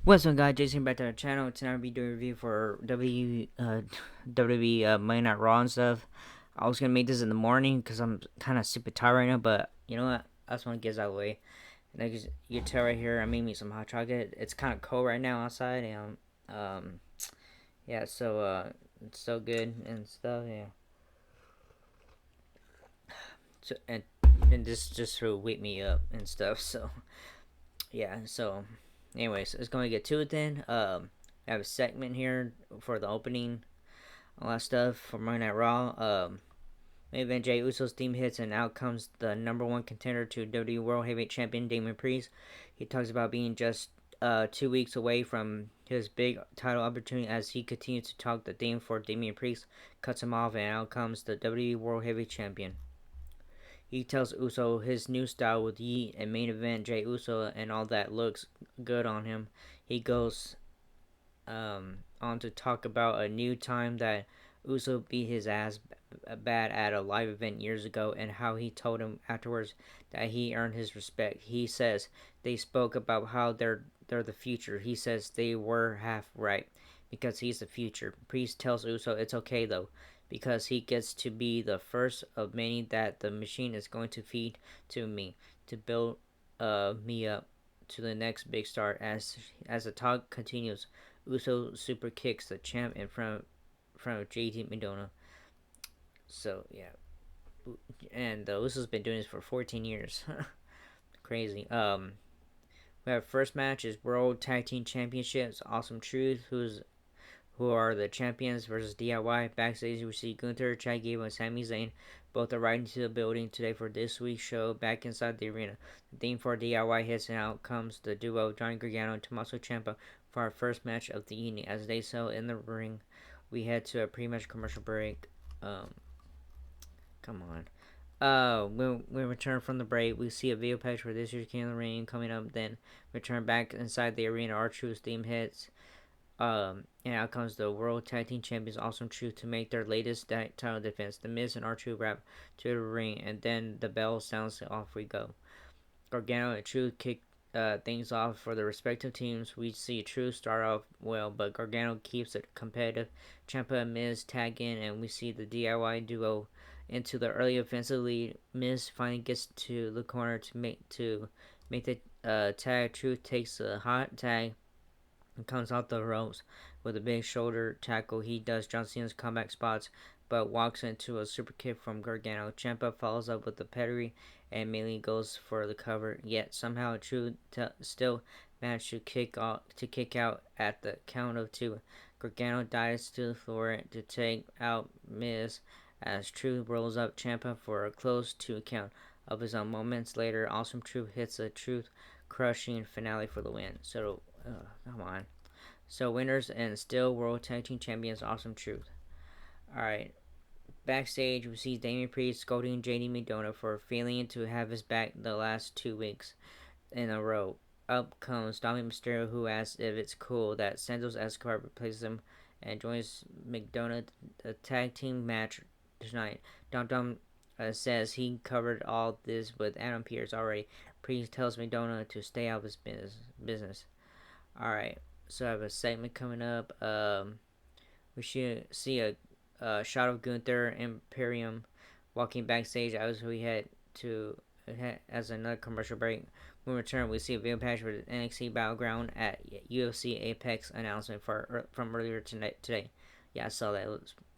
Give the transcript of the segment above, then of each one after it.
What's up, guys? Jason back to our channel. Tonight I'll be doing a review for WWE Monday Night Raw and stuff. I was gonna make this in the morning because I'm kind of super tired right now, but you know what? I just want to get this out of the way. And as you can tell right here, I made me some hot chocolate. It's kind of cold right now outside, and yeah, so it's so good and stuff, yeah. So and this just to wake me up and stuff. So yeah, so anyways, it's going to get to it then. I have a segment here for the opening, all that stuff for Monday Night Raw. Main event Jey Uso's theme hits, and out comes the number one contender to WWE World Heavyweight Champion Damian Priest. He talks about being just 2 weeks away from his big title opportunity as he continues to talk the theme for Damian Priest, cuts him off, and out comes the WWE World Heavyweight Champion. He tells Uso his new style with Yeet and main event Jey Uso and all that looks good on him. He goes on to talk about a new time that Uso beat his ass bad at a live event years ago and how he told him afterwards that he earned his respect. He says they spoke about how they're the future. He says they were half right because he's the future. Priest tells Uso it's okay though because he gets to be the first of many that the machine is going to feed to me to build me up to the next big star. As the talk continues, Uso super kicks the champ in front of JT McDonough. So yeah, and Uso's been doing this for 14 years. Crazy. We have first match is World Tag Team Championships. Awesome Truth, who are the champions versus DIY. Backstage, we see Gunther, Chad Gable, and Sami Zayn. Both are riding to the building today for this week's show. Back inside the arena, the theme for DIY hits, and out comes the duo Johnny Gargano and Tommaso Ciampa for our first match of the evening. As they sell in the ring, we head to a pre-match commercial break. Um, Come on. When we return from the break, we see a video package for this year's King of the Ring coming up. Then return back inside the arena. R-Truth's theme hits. And out comes the World Tag Team Champions Awesome Truth to make their latest title defense. The Miz and R-Truth wrap to the ring, and then the bell sounds. Off we go. Gargano and Truth kick things off for the respective teams. We see Truth start off well, but Gargano keeps it competitive. Ciampa and Miz tag in, and we see the DIY duo into the early offensive lead. Miz finally gets to the corner to make the tag. Truth takes a hot tag and comes off the ropes with a big shoulder tackle. He does John Cena's comeback spots, but walks into a super kick from Gargano. Ciampa follows up with the pedigree and mainly goes for the cover. Yet somehow Truth still managed to kick out at the count of two. Gargano dives to the floor to take out Miz as Truth rolls up Ciampa for a close two count of his own. Moments later, Awesome Truth hits a Truth crushing finale for the win. So, come on. So, winners and still World Tag Team Champions, Awesome Truth. Alright. Backstage, we see Damian Priest scolding JD McDonough for failing to have his back the last 2 weeks in a row. Up comes Dominic Mysterio, who asks if it's cool that Santos Escobar replaces him and joins McDonough the tag team match tonight. Dom says he covered all this with Adam Pearce already. Priest tells McDonough to stay out of his business. Alright, so I have a segment coming up. We should see a shot of Gunther Imperium walking backstage as we head to as another commercial break. When we return, we see a video package for the NXT Battleground at UFC Apex announcement from earlier today. Yeah, I saw that.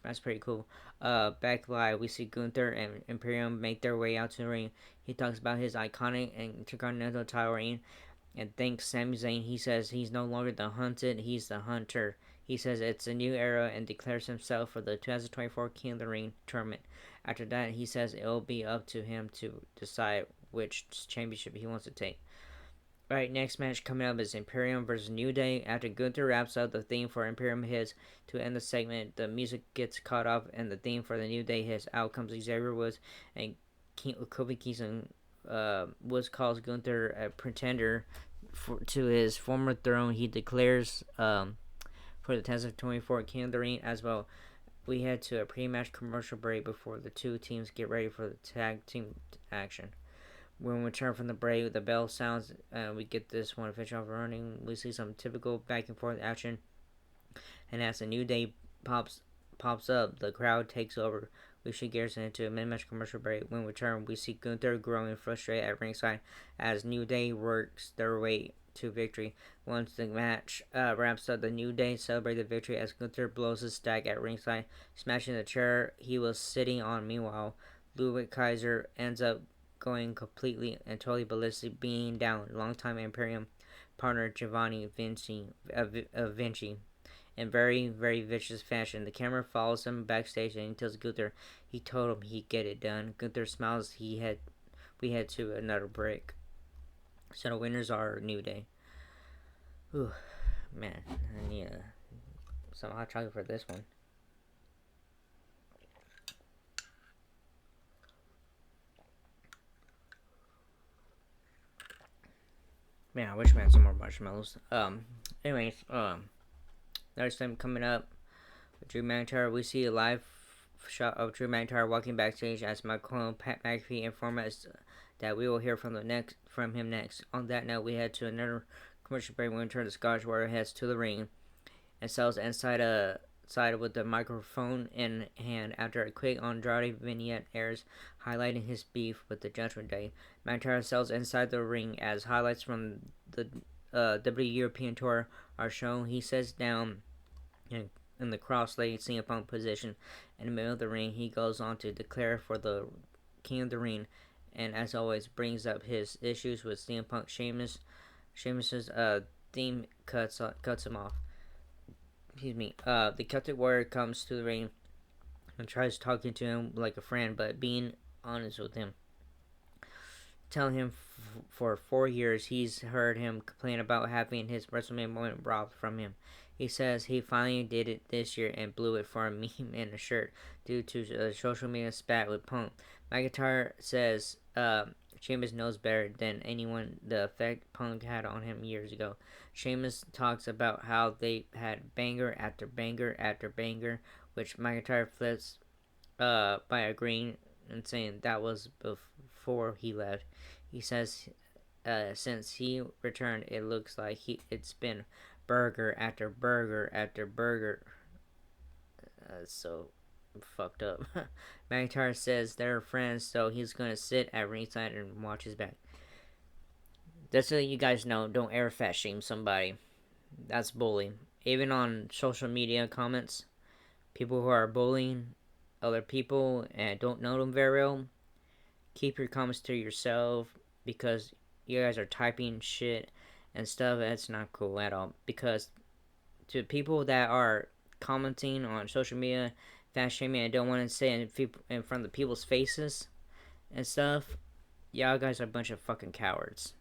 That's pretty cool. Back live, we see Gunther and Imperium make their way out to the ring. He talks about his iconic Intercontinental title reign and thanks Sami Zayn. He says he's no longer the hunted, he's the hunter. He says it's a new era and declares himself for the 2024 King of the Ring tournament. After that, he says it'll be up to him to decide which championship he wants to take. Alright, next match coming up is Imperium versus New Day. After Gunther wraps up the theme for Imperium hits to end the segment, the music gets cut off and the theme for the New Day hits. Out comes Xavier Woods and Kofi Kingston. Woods calls Gunther a pretender to his former throne. He declares for the 2024 King of the Ring as well. We head to a pre-match commercial break before the two teams get ready for the tag team action. When we return from the break, the bell sounds. We get this one official running. We see some typical back and forth action, and as a New Day pops up, the crowd takes over. We shift gears into a mid-match commercial break. When we return, we see Gunther growing frustrated at ringside as New Day works their way to victory. Once the match wraps up, the New Day celebrate the victory as Gunther blows his stack at ringside, smashing the chair he was sitting on. Meanwhile, Ludwig Kaiser ends up going completely and totally ballistic, being down longtime Imperium partner Giovanni Vinci in very, very vicious fashion. The camera follows him backstage and he tells Gunther he told him he'd get it done. Gunther smiles. We head to another break. So the winners are New Day. Ooh, man, I need some hot chocolate for this one. Man, I wish we had some more marshmallows. Anyways, there's time coming up with Drew McIntyre. We see a live shot of Drew McIntyre walking backstage as Michael Pat McAfee informs us that we will hear from him next. On that note, we head to another commercial break. We return to Scottish Warrior heads to the ring and sells side with the microphone in hand after a quick Andrade vignette airs highlighting his beef with the Judgment Day. McIntyre sells inside the ring as highlights from the WWE European Tour are shown. He sits down in the cross-legged CM Punk position in the middle of the ring. He goes on to declare for the King of the Ring, and as always brings up his issues with CM Punk. Sheamus's theme cuts him off. Excuse me. The Celtic Warrior comes to the ring and tries talking to him like a friend, but being honest with him. Telling him for 4 years he's heard him complain about having his WrestleMania moment robbed from him. He says he finally did it this year and blew it for a meme and a shirt due to a social media spat with Punk. McIntyre says Sheamus knows better than anyone the effect Punk had on him years ago. Sheamus talks about how they had banger after banger after banger, which McIntyre flips by agreeing and saying that was before he left. He says since he returned, it looks like it's been burger after burger after burger. So fucked up. McIntyre says they're friends, so he's gonna sit at ringside and watch his back. Just so you guys know, don't ever fat shame somebody. That's bullying. Even on social media comments, people who are bullying other people and don't know them very well, keep your comments to yourself because you guys are typing shit and stuff. That's not cool at all. Because to people that are commenting on social media, fat shaming, and don't want to say it in front of people's faces and stuff, y'all guys are a bunch of fucking cowards.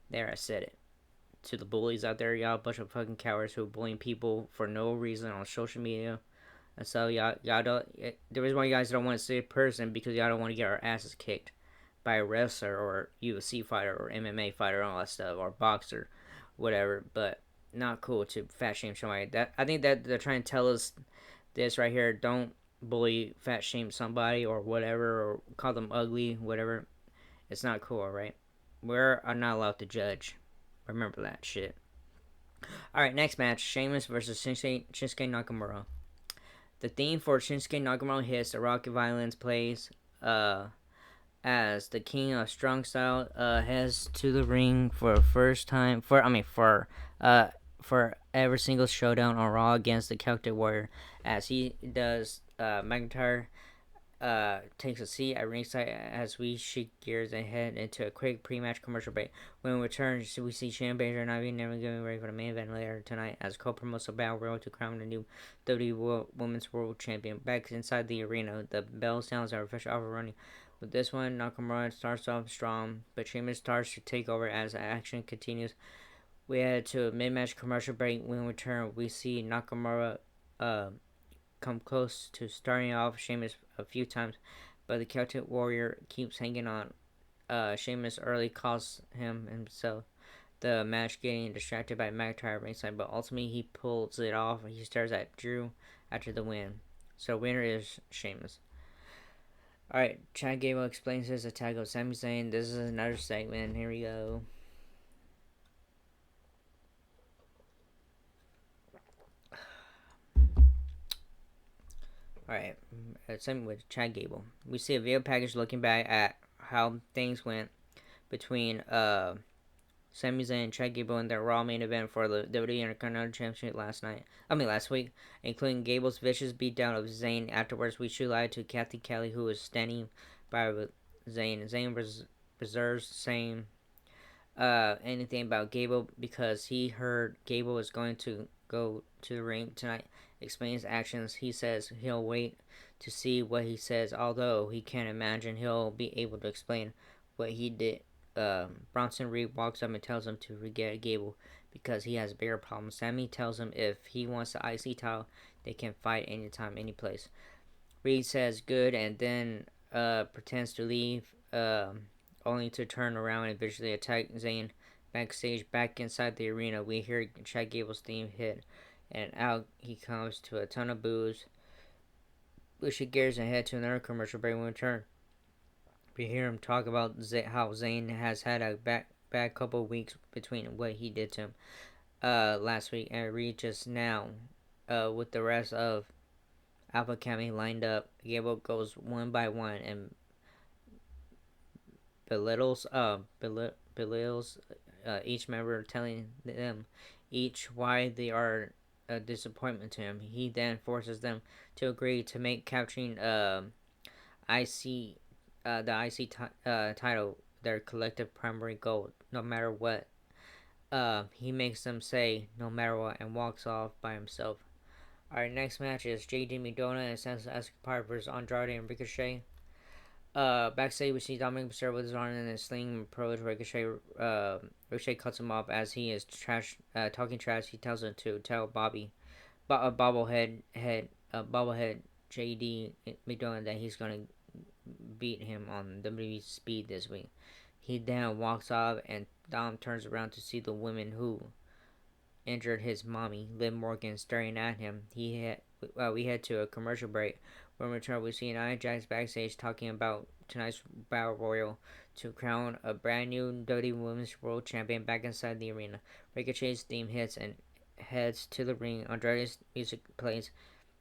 There, I said it. To the bullies out there, y'all a bunch of fucking cowards who are bullying people for no reason on social media. And so y'all don't. The reason why you guys don't want to see a person because y'all don't want to get our asses kicked by a wrestler or UFC fighter or MMA fighter and all that stuff or boxer, whatever. But not cool to fat shame somebody. That I think that they're trying to tell us this right here. Don't bully, fat shame somebody or whatever, or call them ugly, whatever. It's not cool, right? We're not allowed to judge. Remember that shit. Alright, next match. Sheamus versus Shinsuke Nakamura. The theme for Shinsuke Nakamura hits the Rocket Violence plays as the King of Strong Style heads to the ring for the first time for every single showdown on Raw against the Celtic Warrior. As he does, McIntyre takes a seat at ringside as we shift gears and head into a quick pre-match commercial break. When we return, we see Shayna Baszler and Ivy never getting ready for the main event later tonight as Cole promotes a battle royal to crown the new WWE Women's World Champion. Back inside the arena, the bell sounds are official offer running. With this one, Nakamura starts off strong, but Sheamus starts to take over as the action continues. We head to a mid-match commercial break. When we return, we see Nakamura come close to starting off Sheamus a few times, but the Celtic Warrior keeps hanging on. Sheamus early costs him himself the match, getting distracted by McIntyre ringside, but ultimately he pulls it off. He stares at Drew after the win. So winner is Sheamus. Alright, Chad Gable explains his attack of Sami Zayn. This is another segment. Here we go. Alright, same with Chad Gable. We see a video package looking back at how things went between Sami Zayn and Chad Gable in their Raw main event for the WWE Intercontinental Championship last week, including Gable's vicious beatdown of Zayn. Afterwards, we shoot live to Kathy Kelly, who was standing by with Zayn. Zayn reserves saying anything about Gable because he heard Gable was going to go to the ring tonight. Explain his actions. He says he'll wait to see what he says, although he can't imagine he'll be able to explain what he did. Bronson Reed walks up and tells him to forget Gable because he has bigger problems. Sammy tells him if he wants the IC title, they can fight anytime, any place. Reed says good and then pretends to leave, only to turn around and visually attack Zayn backstage. Back inside the arena, we hear Chad Gable's theme hit, and out he comes to a ton of boos. We shift gears and head to another commercial break when we return. We hear him talk about how Zayn has had a bad couple of weeks between what he did to him last week, and Reed just now with the rest of Alpha Academy lined up. Gable goes one by one and belittles each member, telling them each why they are a disappointment to him. He then forces them to agree to make capturing IC the title their collective primary goal, no matter what. He makes them say no matter what and walks off by himself. Our next match is JD McDonough and Santos Escobar versus Andrade and Ricochet. Backstage, we see Dominic Mysterio with his arm in a sling approach. Ricochet cuts him off as he is talking trash. He tells him to tell bobblehead JD McDonough that he's gonna beat him on WWE Speed this week. He then walks off, and Dom turns around to see the woman who injured his mommy, Liv Morgan, staring at him. We head to a commercial break. When we return, we see Nia Jax backstage talking about tonight's Battle Royal to crown a brand new WWE Women's World Champion back inside the arena. Ricochet's theme hits and heads to the ring. Andrade's music plays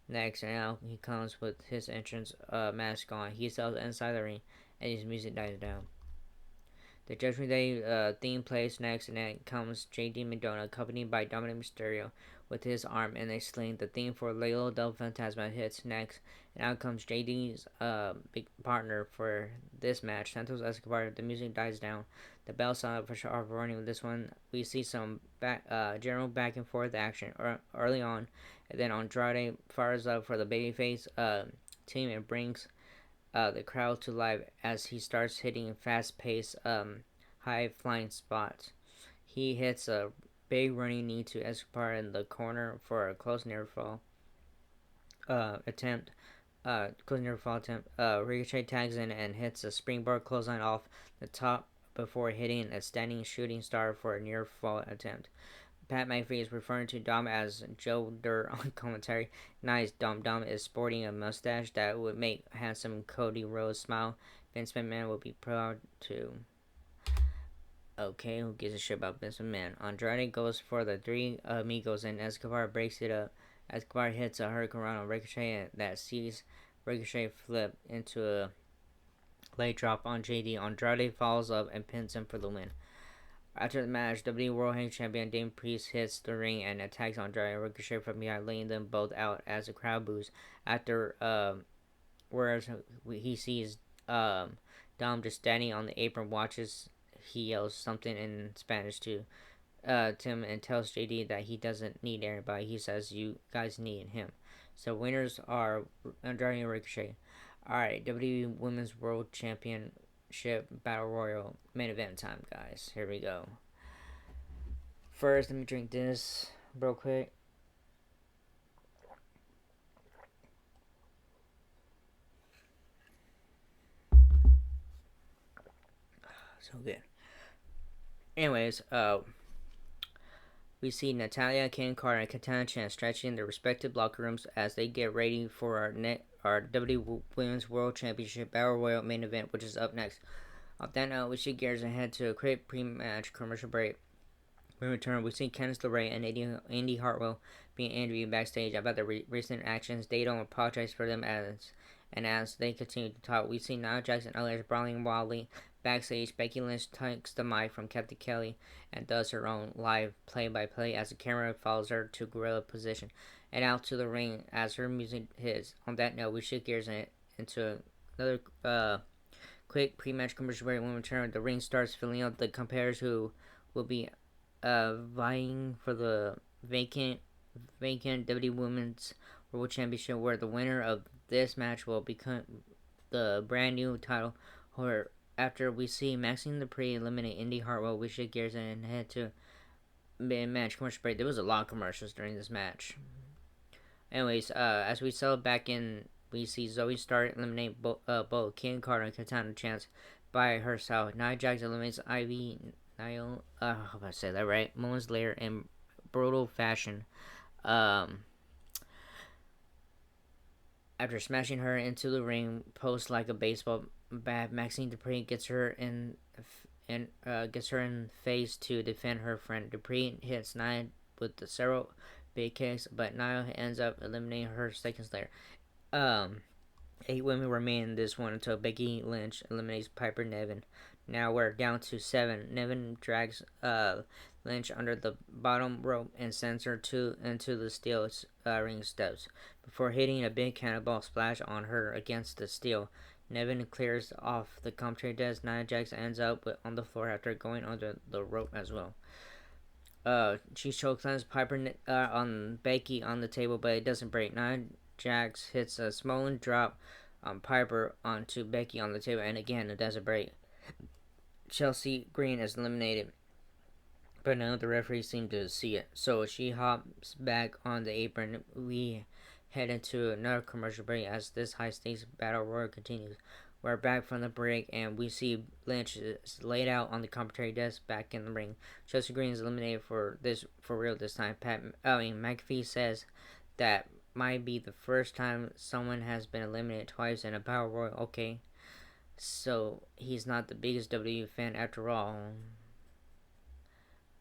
next, and now he comes with his entrance mask on. He sells inside the ring, and his music dies down. The Judgment Day theme plays next, and then comes JD McDonough, accompanied by Dominic Mysterio with his arm in a sling. The theme for Layla del Fantasma hits next, and out comes JD's big partner for this match, Santos Escobar. The music dies down. The bell sound for are running with this one. We see some general back and forth action early on, and then Andrade fires up for the babyface team and brings the crowd to life as he starts hitting fast-paced, high-flying spots. He hits a big running knee to Escobar in the corner for a close near fall attempt. Ricochet tags in and hits a springboard clothesline off the top before hitting a standing shooting star for a near fall attempt. Pat McAfee is referring to Dom as Joe Dirt on commentary. Nice, Dom is sporting a mustache that would make handsome Cody Rhodes smile. Vince McMahon will be proud to. Okay, who gives a shit about Vince McMahon? Andrade goes for the three amigos and Escobar breaks it up. Escobar hits a hurricane on Ricochet that sees Ricochet flip into a leg drop on JD. Andrade follows up and pins him for the win. After the match, WWE World Heavyweight Champion Damian Priest hits the ring and attacks Andrade and Ricochet from behind, laying them both out as the crowd boos. Whereas he sees Dom just standing on the apron, watches. He yells something in Spanish to Tim and tells JD that he doesn't need anybody. He says you guys need him. So winners are Andrade and Ricochet. Alright, WWE Women's World Championship Battle Royal main event time, guys. Here we go. First, let me drink this real quick. So good. Anyways, we see Natalya, Kane Carter, and Katana Chance stretching their respective locker rooms as they get ready for card, WWE Women's World Championship Battle Royal main event, which is up next. Off that note, we shift gears ahead to a quick pre-match commercial break. When we return, we see Candice LeRae and Indy Hartwell being interviewed backstage about their recent actions. They don't apologize for them as they continue to talk, we see Nia Jax and others brawling wildly. Backstage, Becky Lynch takes the mic from Captain Kelly and does her own live play-by-play as the camera follows her to gorilla position and out to the ring as her music hits. On that note, we shift gears into another quick pre-match commercial break. When we return, the ring starts filling up. The competitors who will be vying for the vacant WWE Women's World Championship, where the winner of this match will become the brand new title holder. After we see Maxine Dupri eliminate Indy Hartwell, we shift gears and head to mid-match commercial break. There was a lot of commercials during this match. Anyways, as we settle back in, we see Zoe Stark eliminate both King Carter and Katana Chance by herself. Nia Jax eliminates Ivy Nile. I hope I said that right. Moments later, in brutal fashion, after smashing her into the ring post like a baseball bat, Maxine Dupri gets her in phase to defend her friend. Dupri hits Nia with the several big kicks, but Nia ends up eliminating her seconds later. 8 women remain in this one until Becky Lynch eliminates Piper Niven. Now we're down to 7. Niven drags Lynch under the bottom rope and sends her into the steel ring steps before hitting a big cannonball splash on her against the steel. Niven clears off the commentary desk. Nia Jax ends up on the floor after going under the rope as well. She chokeslams Piper on Becky on the table, but it doesn't break. Nia Jax hits a Smolin drop on Piper onto Becky on the table, and again it doesn't break. Chelsea Green is eliminated, but none of the referees seem to see it, so she hops back on the apron. We head into another commercial break as this high-stakes battle royal continues. We're back from the break, and we see Lynch is laid out on the commentary desk back in the ring. Chelsea Green is eliminated for real this time. McAfee says that might be the first time someone has been eliminated twice in a battle royal. Okay. So, he's not the biggest WWE fan after all.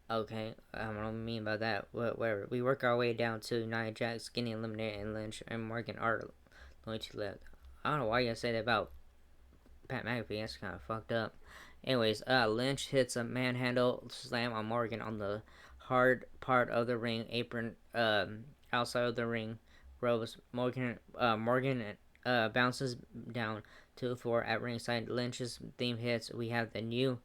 Okay, I don't mean by that. Whatever. We work our way down to Nia Jax getting eliminated, and Lynch and Morgan are only two left. I don't know why you say that about Pat McAfee. That's kind of fucked up. Anyways, Lynch hits a manhandle slam on Morgan on the hard part of the ring apron, outside of the ring ropes. Morgan bounces down to the floor at ringside. Lynch's theme hits. We have a new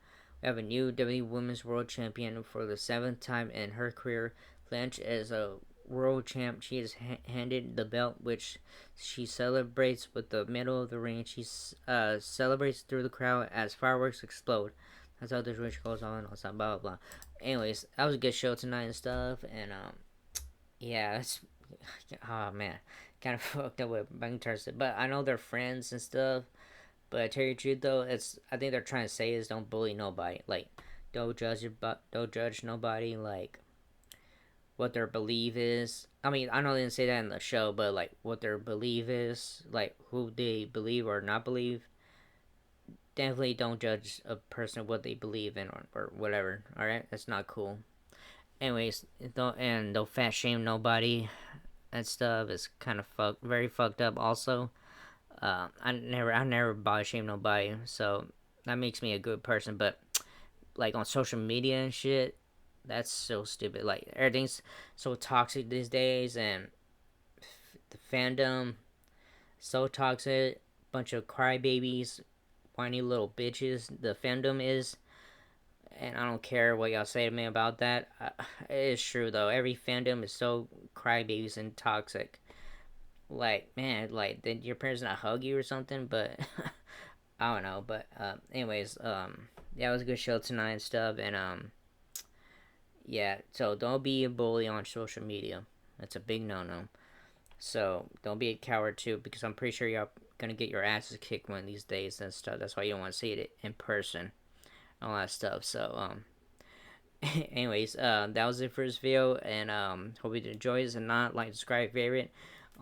WWE Women's World Champion for the 7th time in her career. Lynch is a world champ. She is handed the belt, which she celebrates with the middle of the ring. She celebrates through the crowd as fireworks explode. That's how this rich goes on and blah blah blah. Anyways, that was a good show tonight and stuff. And yeah, it's oh man, kind of fucked up with McIntyre, but I know they're friends and stuff. But I tell you the truth though, I think they're trying to say is don't bully nobody. Like, don't judge nobody. Like, what their belief is. I mean, I know they didn't say that in the show, but like what their belief is, like who they believe or not believe. Definitely don't judge a person what they believe in or whatever. All right, that's not cool. Anyways, don't fat shame nobody. That stuff is kind of very fucked up. Also, I never body shame nobody, so that makes me a good person. But like on social media and shit, that's so stupid. Like everything's so toxic these days, and the fandom so toxic. Bunch of crybabies, whiny little bitches. The fandom is, and I don't care what y'all say to me about that. It is true though. Every fandom is so crybabies and toxic. Like, man, like, did your parents not hug you or something? But I don't know. But anyways, yeah, it was a good show tonight and stuff. And yeah, so don't be a bully on social media. That's a big no-no. So don't be a coward too, because I'm pretty sure y'all gonna get your asses kicked one of these days and stuff. That's why you don't want to see it in person, all that stuff. So anyways, that was it for this video, and hope you enjoyed it. And not like, subscribe, favorite,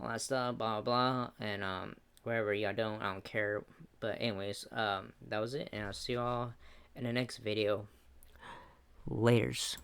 all that stuff, blah blah blah. And wherever y'all don't, I don't care. But anyways, that was it, and I'll see y'all in the next video. Layers.